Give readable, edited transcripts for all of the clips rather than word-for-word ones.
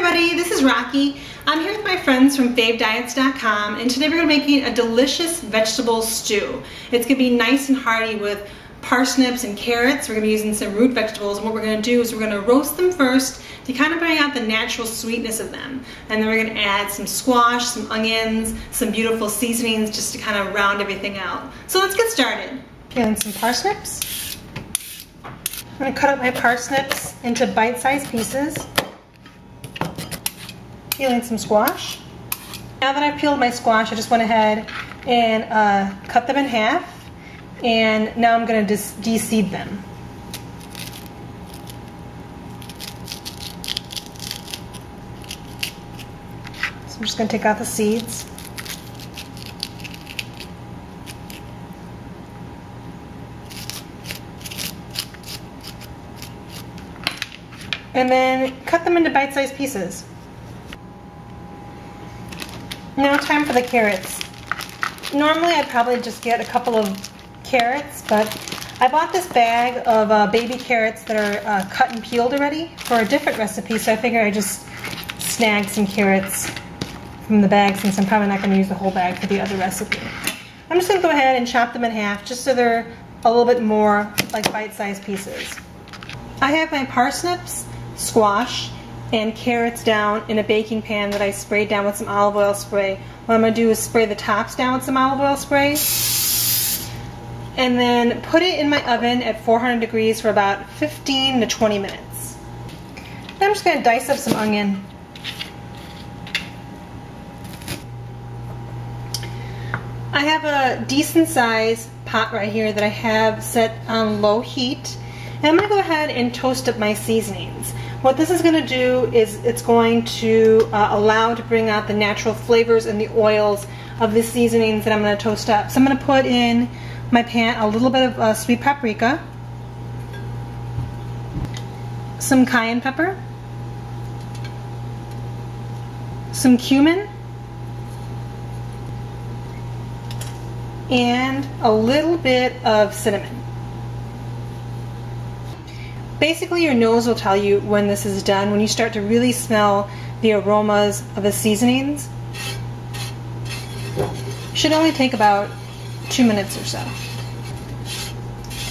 everybody, this is Rocky. I'm here with my friends from FaveDiets.com, and today we're going to be making a delicious vegetable stew. It's going to be nice and hearty with parsnips and carrots. We're going to be using some root vegetables, and what we're going to do is we're going to roast them first to kind of bring out the natural sweetness of them. And then we're going to add some squash, some onions, some beautiful seasonings just to kind of round everything out. So let's get started. Peeling some parsnips. I'm going to cut up my parsnips into bite-sized pieces. Peeling some squash. Now that I've peeled my squash, I just went ahead and cut them in half. And now I'm going to de-seed them. So I'm just going to take out the seeds. And then cut them into bite-sized pieces. Now time for the carrots. Normally I'd probably just get a couple of carrots, but I bought this bag of baby carrots that are cut and peeled already for a different recipe, so I figured I'd just snag some carrots from the bag since I'm probably not going to use the whole bag for the other recipe. I'm just going to go ahead and chop them in half just so they're a little bit more like bite-sized pieces. I have my parsnips, squash, and carrots down in a baking pan that I sprayed down with some olive oil spray. What I'm going to do is spray the tops down with some olive oil spray and then put it in my oven at 400 degrees for about 15 to 20 minutes. Then I'm just going to dice up some onion. I have a decent size pot right here that I have set on low heat, and I'm going to go ahead and toast up my seasonings. What this is going to do is it's going to allow to bring out the natural flavors and the oils of the seasonings that I'm going to toast up. So I'm going to put in my pan a little bit of sweet paprika, some cayenne pepper, some cumin, and a little bit of cinnamon. Basically, your nose will tell you when this is done, when you start to really smell the aromas of the seasonings. It should only take about 2 minutes or so. I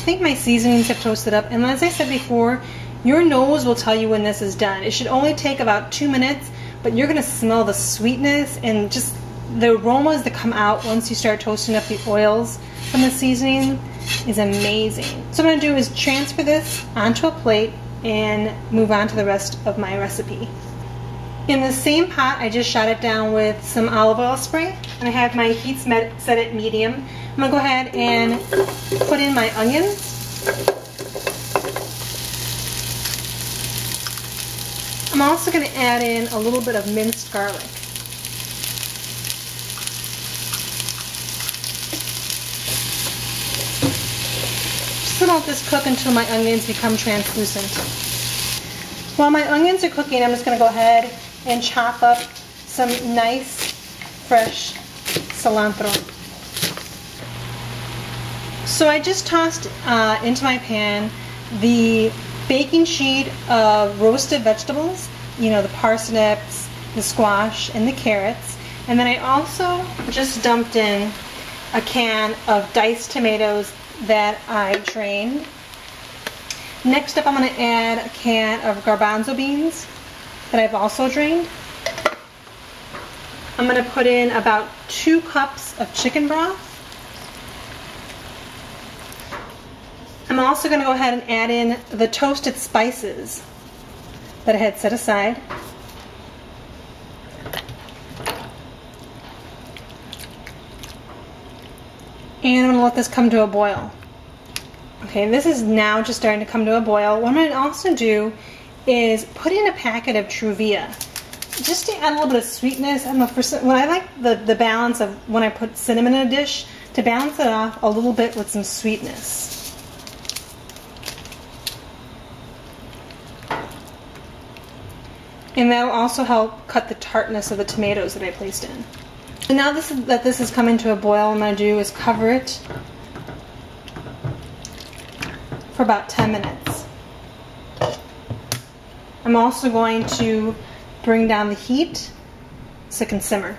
think my seasonings have toasted up, and as I said before, your nose will tell you when this is done. It should only take about 2 minutes, but you're going to smell the sweetness and just the aromas that come out once you start toasting up the oils from the seasoning is amazing. So what I'm going to do is transfer this onto a plate and move on to the rest of my recipe. In the same pot, I just shot it down with some olive oil spray, and I have my heat set at medium. I'm going to go ahead and put in my onions. I'm also going to add in a little bit of minced garlic. Let this cook until my onions become translucent. While my onions are cooking, I'm just going to go ahead and chop up some nice fresh cilantro. So I just tossed into my pan the baking sheet of roasted vegetables, you know, the parsnips, the squash, and the carrots, and then I also just dumped in a can of diced tomatoes that I drained. Next up, I'm going to add a can of garbanzo beans that I've also drained. I'm going to put in about 2 cups of chicken broth. I'm also going to go ahead and add in the toasted spices that I had set aside. And I'm going to let this come to a boil. Okay, this is now just starting to come to a boil. What I'm going to also do is put in a packet of Truvia, just to add a little bit of sweetness. I don't know, when I like the balance of when I put cinnamon in a dish, to balance it off a little bit with some sweetness. And that will also help cut the tartness of the tomatoes that I placed in. And now that this is coming to a boil, what I'm going to do is cover it for about 10 minutes. I'm also going to bring down the heat so it can simmer.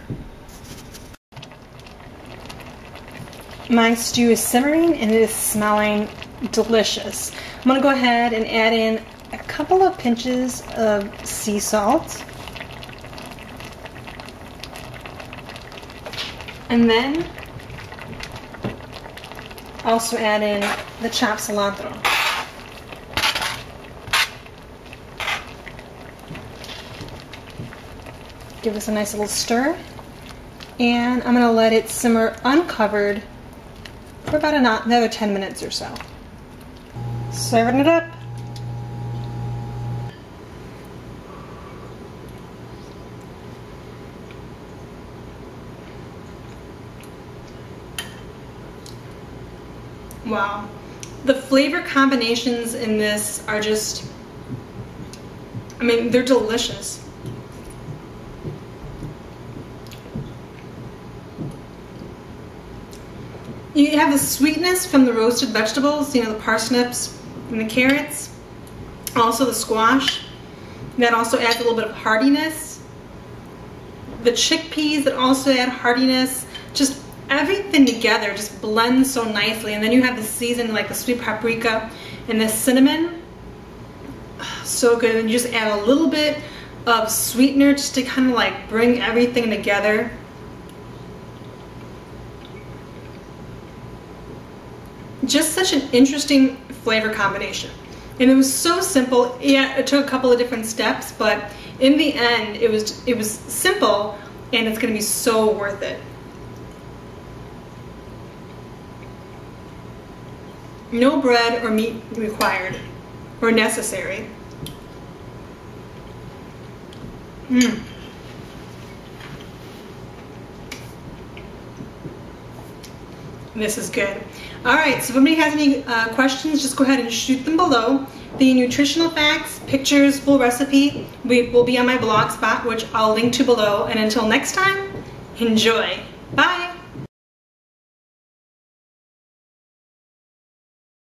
My stew is simmering and it is smelling delicious. I'm going to go ahead and add in a couple of pinches of sea salt. And then also add in the chopped cilantro. Give this a nice little stir. And I'm going to let it simmer uncovered for about another 10 minutes or so. Serving it up. Wow. The flavor combinations in this are just, I mean, they're delicious. You have the sweetness from the roasted vegetables, you know, the parsnips and the carrots, also the squash. That also adds a little bit of heartiness. The chickpeas that also add heartiness. Just everything together just blends so nicely. And then you have the seasoned, like the sweet paprika and the cinnamon. So good. And you just add a little bit of sweetener just to kind of like bring everything together. Just such an interesting flavor combination. And it was so simple. Yeah, it took a couple of different steps, but in the end it was simple, and it's going to be so worth it. No bread or meat required or necessary. This is good. Alright, so if anybody has any questions, just go ahead and shoot them below. The nutritional facts, pictures, full recipe will be on my blog spot, which I'll link to below. And until next time, enjoy. Bye!